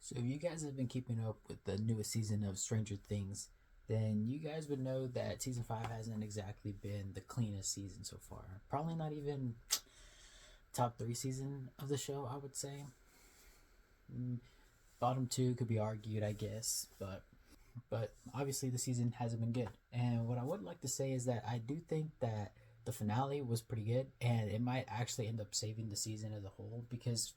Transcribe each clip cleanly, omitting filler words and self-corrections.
So if you guys have been keeping up with the newest season of Stranger Things, then you guys would know that season 5 hasn't exactly been the cleanest season so far. Probably not even top 3 season of the show, I would say. Bottom 2 could be argued, I guess, but obviously the season hasn't been good. And what I would like to say is that I do think that the finale was pretty good, and it might actually end up saving the season as a whole because,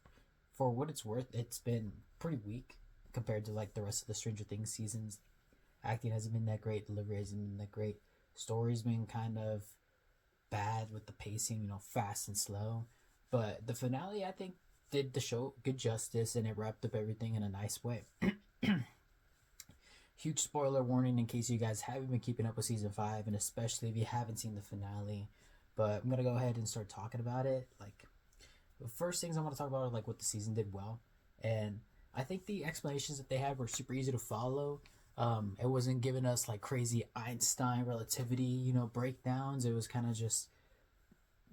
for what it's worth, it's been pretty weak compared to like the rest of the Stranger Things seasons. Acting hasn't been that great, delivery hasn't been that great, story's been kind of bad with the pacing, fast and slow. But the finale, I think, did the show good justice, and it wrapped up everything in a nice way. Huge spoiler warning in case you guys haven't been keeping up with season 5, and especially if you haven't seen the finale. But I'm gonna go ahead and start talking about it. Like, the first things I want to talk about are like what the season did well, and I think the explanations that they had were super easy to follow. It wasn't giving us like crazy Einstein relativity, breakdowns. It was kind of just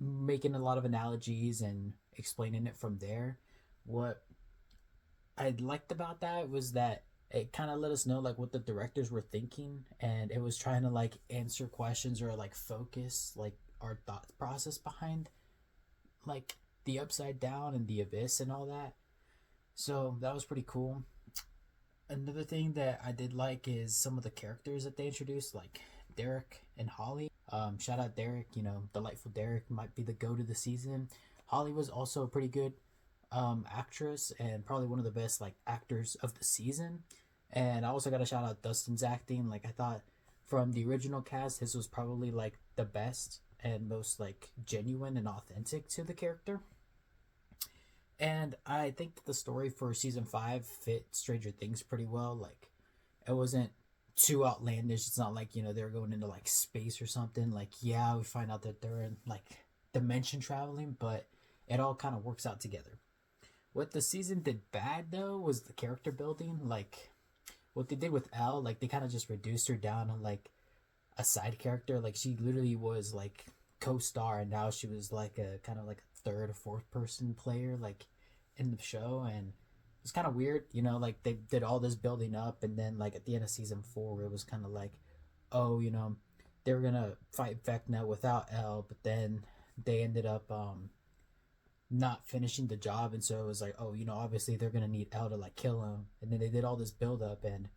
making a lot of analogies and explaining it from there. What I liked about that was that it kind of let us know like what the directors were thinking, and it was trying to like answer questions or like focus like our thought process behind like the upside down and the abyss and all that. So that was pretty cool. Another thing that I did like is some of the characters that they introduced, like Derek and Holly. Shout out Derek, delightful Derek might be the go-to the season. Holly was also a pretty good actress and probably one of the best like actors of the season. And I also got to shout out Dustin's acting. Like, I thought from the original cast, his was probably like the best and most like genuine and authentic to the character. And I think that the story for season 5 fit Stranger Things pretty well. Like, it wasn't too outlandish. It's not like, they're going into like space or something. Like, yeah, we find out that they're in like dimension traveling, but it all kind of works out together. What the season did bad though was the character building. Like, what they did with Elle, like they kind of just reduced her down to like a side character. Like, she literally was like co-star, and now she was like a kind of like a third or fourth person player like in the show. And it's kind of weird, like they did all this building up, and then like at the end of season 4 it was kind of like, oh, they were gonna fight Vecna without Elle, but then they ended up not finishing the job, and so it was like, oh, obviously they're gonna need Elle to like kill him, and then they did all this build up, and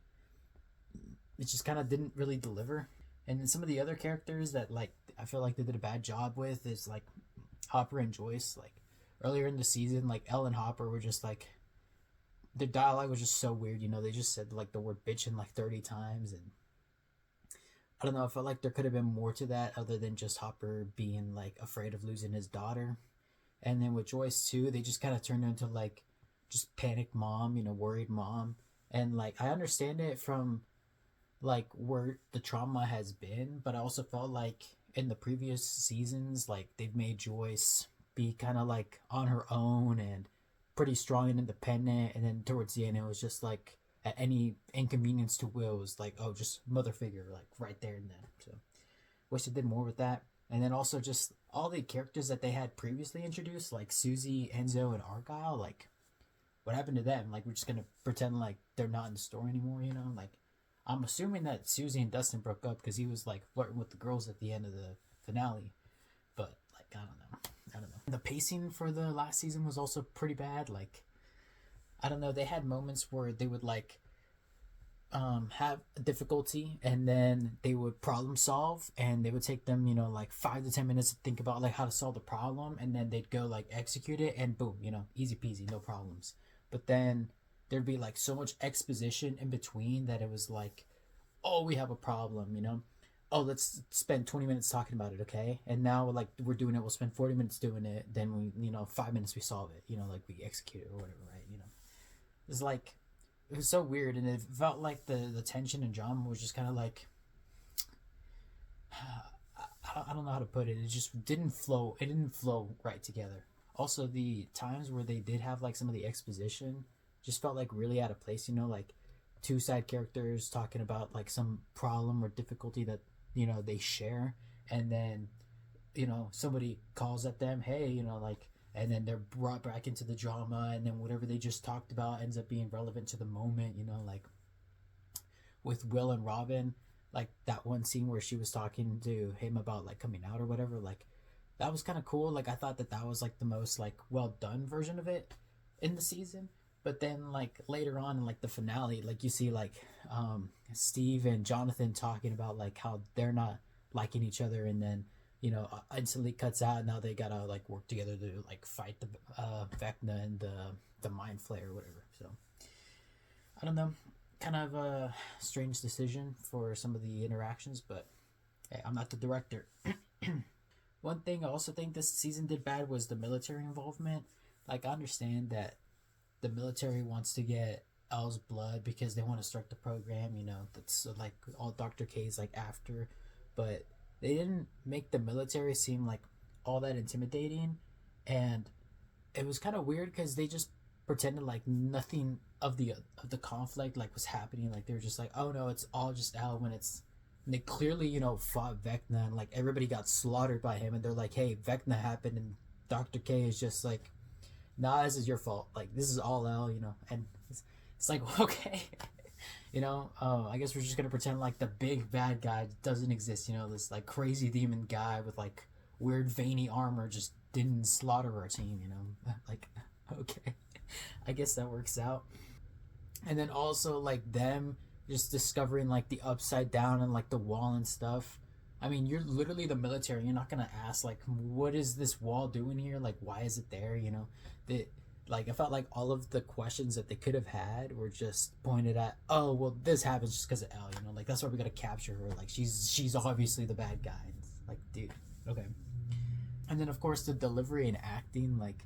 it just kind of didn't really deliver. And then some of the other characters that like I feel like they did a bad job with is like Hopper and Joyce. Like, earlier in the season, like Elle and Hopper were just like, their dialogue was just so weird. They just said like the word bitchin' like 30 times, and I don't know. I felt like there could have been more to that other than just Hopper being like afraid of losing his daughter. And then with Joyce too, they just kind of turned into like just panic mom, worried mom. And like I understand it from like where the trauma has been, but I also felt like in the previous seasons, like they've made Joyce be kind of like on her own and pretty strong and independent. And then towards the end, it was just like at any inconvenience to Will, it was like, oh, just mother figure, like right there and then. So wish they did more with that. And then also just all the characters that they had previously introduced, like Susie, Enzo, and Argyle, like what happened to them? Like, we're just gonna pretend like they're not in the story anymore, Like, I'm assuming that Susie and Dustin broke up because he was like flirting with the girls at the end of the finale. But like, I don't know. The pacing for the last season was also pretty bad. Like, I don't know. They had moments where they would like have difficulty, and then they would problem solve, and they would take them like 5 to 10 minutes to think about like how to solve the problem, and then they'd go like execute it, and boom, easy peasy, no problems. But then there'd be like so much exposition in between that it was like, oh, we have a problem, oh, let's spend 20 minutes talking about it, okay? And now like we're doing it, we'll spend 40 minutes doing it, then we 5 minutes we solve it, like we execute it or whatever, right? It's like, it was so weird, and it felt like the tension and drama was just kind of like, I don't know how to put it. It just didn't flow. It didn't flow right together. Also, the times where they did have like some of the exposition just felt like really out of place. Like two side characters talking about like some problem or difficulty that they share, and then somebody calls at them, hey, like and then they're brought back into the drama, and then whatever they just talked about ends up being relevant to the moment, you know, like with Will and Robin, like that one scene where she was talking to him about like coming out or whatever, like that was kind of cool. Like I thought that that was like the most like well done version of it in the season. But then like later on in like the finale, like you see like Steve and Jonathan talking about like how they're not liking each other, and then instantly cuts out. And now they gotta like work together to like fight the Vecna and the Mind Flayer or whatever. So I don't know, kind of a strange decision for some of the interactions, but hey, I'm not the director. One thing I also think this season did bad was the military involvement. Like I understand that the military wants to get L's blood because they want to start the program, that's like all Dr. K's like after, but they didn't make the military seem like all that intimidating, and it was kind of weird because they just pretended like nothing of the conflict like was happening. Like they were just like, oh no, it's all just L, when it's, and they clearly fought Vecna, and like everybody got slaughtered by him, and they're like, hey, Vecna happened, and Dr. K is just like, nah, this is your fault, like this is all L, and it's like, okay. I guess we're just gonna pretend like the big bad guy doesn't exist, this like crazy demon guy with like weird veiny armor just didn't slaughter our team, like, okay. I guess that works out. And then also like them just discovering like the upside down and like the wall and stuff. I mean, you're literally the military. You're not gonna ask like, what is this wall doing here? Like, why is it there? Like I felt like all of the questions that they could have had were just pointed at, oh well, this happens just because of L. Like that's why we gotta capture her. Like she's obviously the bad guy. It's like, dude, okay. And then of course the delivery and acting, like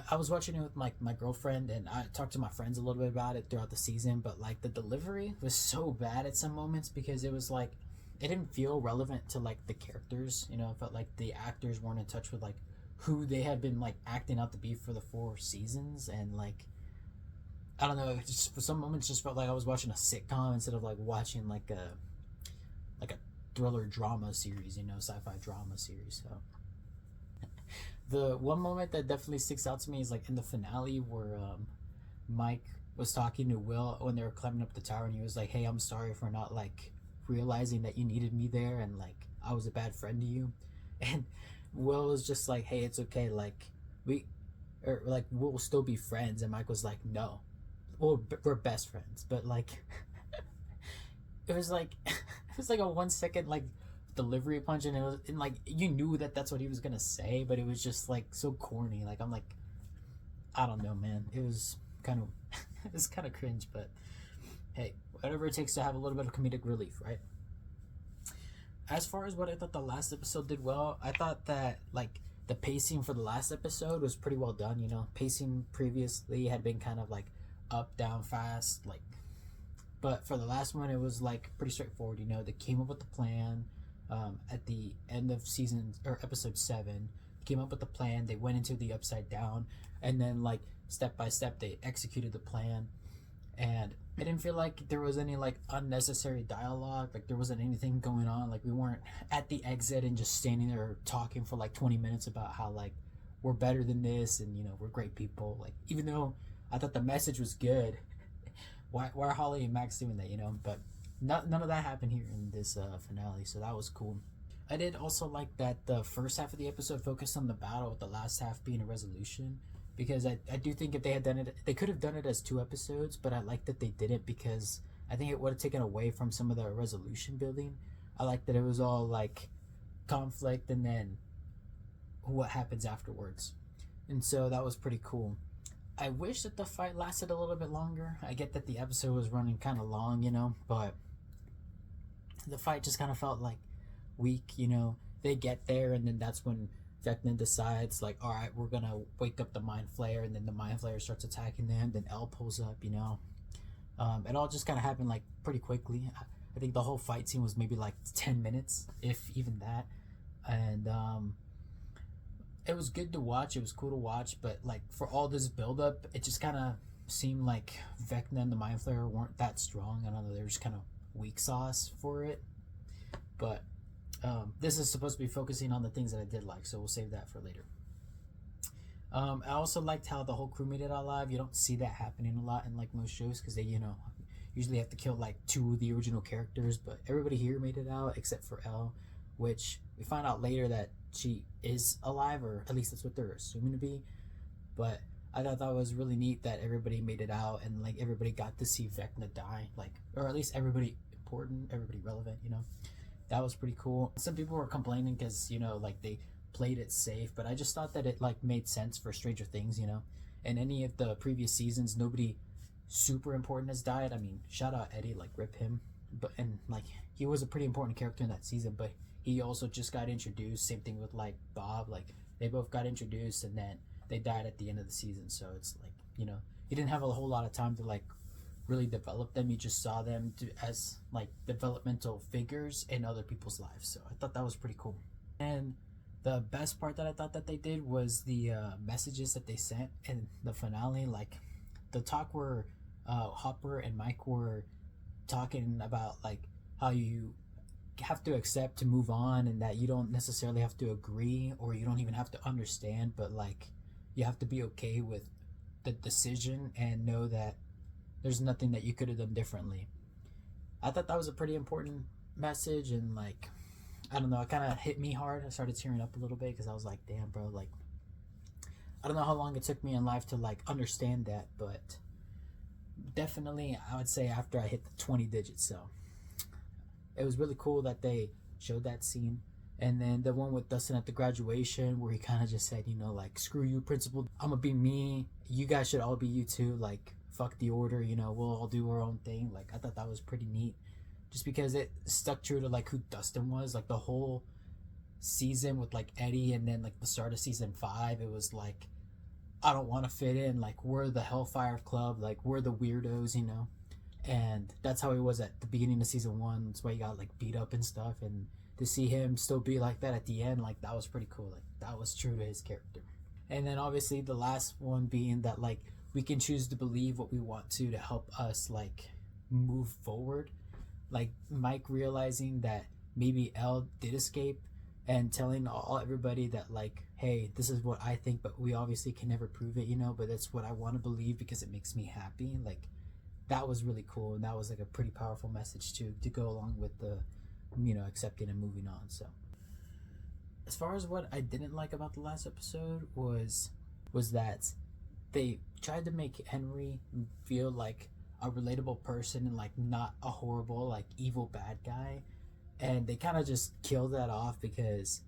I was watching it with my girlfriend, and I talked to my friends a little bit about it throughout the season, but like the delivery was so bad at some moments because it was like it didn't feel relevant to like the characters. It felt like the actors weren't in touch with like who they had been like acting out to be for the 4 seasons, and like I don't know, it just for some moments just felt like I was watching a sitcom instead of like watching like a thriller drama series, sci-fi drama series. So the one moment that definitely sticks out to me is like in the finale where Mike was talking to Will when they were climbing up the tower, and he was like, hey, I'm sorry for not like realizing that you needed me there, and like I was a bad friend to you. And Will was just like, hey, it's okay, like we'll still be friends. And Mike was like, no, well, we're best friends. But like it was like a 1 second like delivery punch, and it was, and like you knew that that's what he was gonna say, but it was just like so corny. Like I'm like, I don't know, man, it was kind of it was kind of cringe, but hey, whatever it takes to have a little bit of comedic relief, right? As far as what I thought the last episode did well, I thought that like the pacing for the last episode was pretty well done. Pacing previously had been kind of like up, down, fast, like, but for the last one it was like pretty straightforward. They came up with the plan at the end of season or episode 7, came up with the plan, they went into the upside down, and then like step by step they executed the plan. And I didn't feel like there was any like unnecessary dialogue, like there wasn't anything going on, like we weren't at the exit and just standing there talking for like 20 minutes about how like we're better than this, and we're great people. Like even though I thought the message was good, why are Holly and Max doing that? But none of that happened here in this finale, so that was cool. I did also like that the first half of the episode focused on the battle, with the last half being a resolution, because I do think if they had done it, they could have done it as 2 episodes, but I like that they didn't, because I think it would have taken away from some of the resolution building. I like that it was all like conflict and then what happens afterwards, and so that was pretty cool. I wish that the fight lasted a little bit longer. I get that the episode was running kind of long, but the fight just kind of felt like weak. They get there, and then that's when Vecna decides like, all right, we're gonna wake up the Mind Flayer, and then the Mind Flayer starts attacking them. Then L pulls up. It all just kind of happened like pretty quickly. I think the whole fight scene was maybe like 10 minutes, if even that, and it was good to watch. It was cool to watch, but like for all this build up, it just kind of seemed like Vecna and the Mind Flayer weren't that strong. I don't know, they were just kind of weak sauce for it. But this is supposed to be focusing on the things that I did like, so we'll save that for later. I also liked how the whole crew made it out alive. You don't see that happening a lot in like most shows because they, usually have to kill like two of the original characters. But everybody here made it out except for Elle, which we find out later that she is alive, or at least that's what they're assuming to be. But I thought that was really neat that everybody made it out and like everybody got to see Vecna die, like, or at least everybody important, everybody relevant. That was pretty cool. Some people were complaining because like they played it safe, but I just thought that it like made sense for Stranger Things. In any of the previous seasons, nobody super important has died. I mean, shout out Eddie, like rip him, but and like he was a pretty important character in that season, but he also just got introduced. Same thing with like Bob, like they both got introduced and then they died at the end of the season. So it's like you didn't have a whole lot of time to like really develop them. You just saw them as like developmental figures in other people's lives. So I thought that was pretty cool. And the best part that I thought that they did was the messages that they sent in the finale, like the talk where Hopper and Mike were talking about like how you have to accept to move on, and that you don't necessarily have to agree or you don't even have to understand, but like you have to be okay with the decision and know that there's nothing that you could have done differently. I thought that was a pretty important message, and like I don't know, it kind of hit me hard. I started tearing up a little bit because I was like, damn, bro, like I don't know how long it took me in life to like understand that, but definitely I would say after I hit the 20 digits. So it was really cool that they showed that scene. And then the one with Dustin at the graduation where he kind of just said, like, screw you, principal, I'm gonna be me, you guys should all be you too, like fuck the order, we'll all do our own thing. Like I thought that was pretty neat, just because it stuck true to like who Dustin was. Like the whole season with like Eddie, and then like the start of season 5, it was like, I don't want to fit in, like we're the Hellfire Club, like we're the weirdos, and that's how he was at the beginning of season 1. That's why he got like beat up and stuff, and to see him still be like that at the end, like that was pretty cool. Like that was true to his character. And then obviously the last one being that like we can choose to believe what we want to help us like move forward. Like Mike realizing that maybe Elle did escape and telling everybody that like, hey, this is what I think, but we obviously can never prove it, but that's what I want to believe because it makes me happy. Like that was really cool, and that was like a pretty powerful message to go along with the accepting and moving on. So as far as what I didn't like about the last episode was that they tried to make Henry feel like a relatable person and like not a horrible like evil bad guy, and they kind of just killed that off because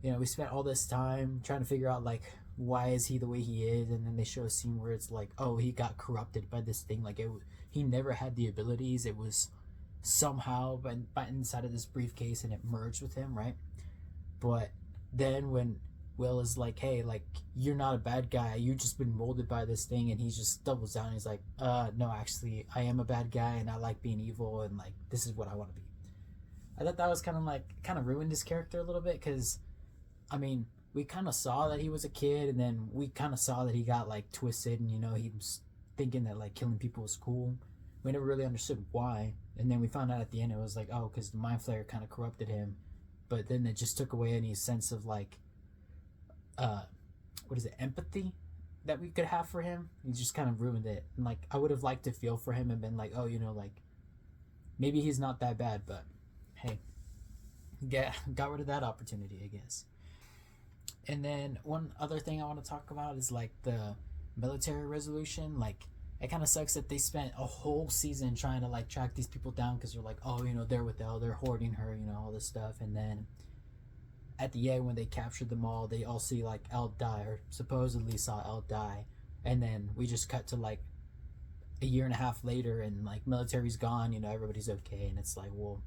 we spent all this time trying to figure out like why is he the way he is, and then they show a scene where it's like, oh, he got corrupted by this thing, like he never had the abilities, it was somehow but inside of this briefcase and it merged with him, right? But then when Will is like, hey, like you're not a bad guy, you've just been molded by this thing, and he just doubles down, he's like, no, actually I am a bad guy and I like being evil, and like this is what I want to be. I thought that was kind of ruined his character a little bit, because I mean we kind of saw that he was a kid, and then we kind of saw that he got like twisted, and he was thinking that like killing people was cool. We never really understood why, and then we found out at the end it was like, oh, because the mind flayer kind of corrupted him, but then it just took away any sense of like empathy that we could have for him. He just kind of ruined it, and like I would have liked to feel for him and been like, oh, like maybe he's not that bad, but hey, got rid of that opportunity, I guess. And then one other thing I want to talk about is like the military resolution. Like it kind of sucks that they spent a whole season trying to like track these people down, because they're like, oh, they're with Elle, they're hoarding her, all this stuff. And then at the end, when they captured them all, they all see like Elle die, or supposedly saw Elle die, and then we just cut to like a year and a half later, and like military's gone, everybody's okay, and it's like, well,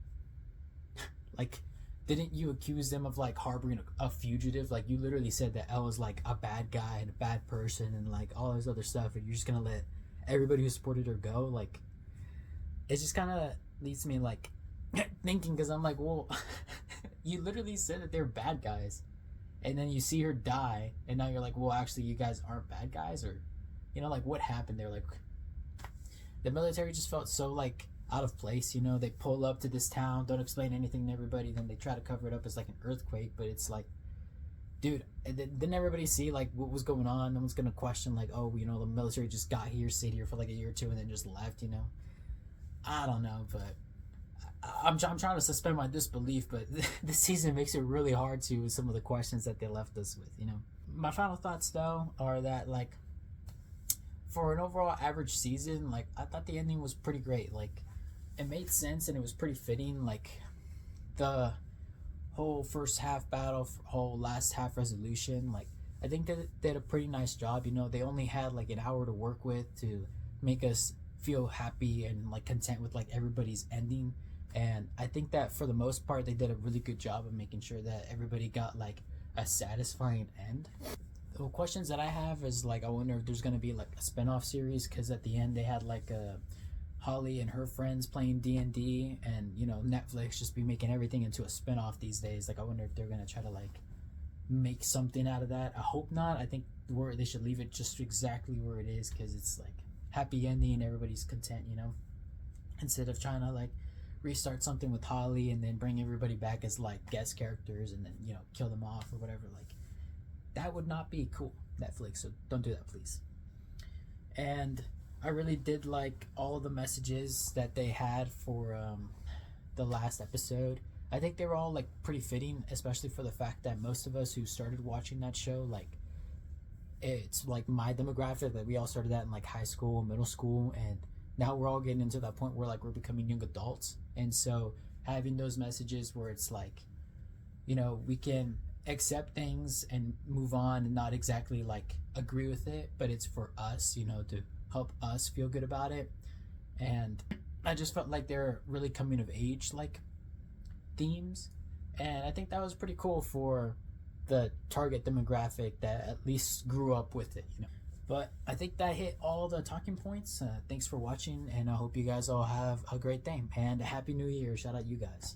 like, didn't you accuse them of like harboring a fugitive? Like you literally said that Elle was like a bad guy and a bad person and like all this other stuff, and you're just gonna let everybody who supported her go? Like it just kind of leads me like thinking, because I'm like, well, you literally said that they're bad guys, and then you see her die, and now you're like, well, actually you guys aren't bad guys, or like what happened there? Like the military just felt so like out of place. They pull up to this town, don't explain anything to everybody, then they try to cover it up as like an earthquake, but it's like dude, didn't everybody see like what was going on? No one's gonna question like, oh, the military just got here, stayed here for like a year or two, and then just left. I don't know, but I'm trying to suspend my disbelief, but this season makes it really hard to with some of the questions that they left us with. My final thoughts though are that like for an overall average season, like I thought the ending was pretty great. Like it made sense and it was pretty fitting. Like the whole first half battle, whole last half resolution, like I think that they did a pretty nice job. They only had like an hour to work with to make us feel happy and like content with like everybody's ending. And I think that for the most part they did a really good job of making sure that everybody got like a satisfying end. The questions that I have is like I wonder if there's gonna be like a spin-off series, because at the end they had like a Holly and her friends playing D&D, and Netflix just be making everything into a spin-off these days. Like I wonder if they're gonna try to like make something out of that. I hope not. I think where they should leave it just exactly where it is, because it's like happy ending, everybody's content, instead of trying to like restart something with Holly and then bring everybody back as like guest characters and then kill them off or whatever. Like that would not be cool, Netflix, so don't do that, please. And I really did like all the messages that they had for the last episode. I think they were all like pretty fitting, especially for the fact that most of us who started watching that show, like it's like my demographic, like we all started that in like high school, middle school, and now we're all getting into that point where like we're becoming young adults. And so having those messages where it's like we can accept things and move on and not exactly like agree with it, but it's for us to help us feel good about it. And I just felt like they're really coming of age like themes, and I think that was pretty cool for the target demographic that at least grew up with it. But I think that hit all the talking points. Thanks for watching, and I hope you guys all have a great day and a happy new year. Shout out you guys.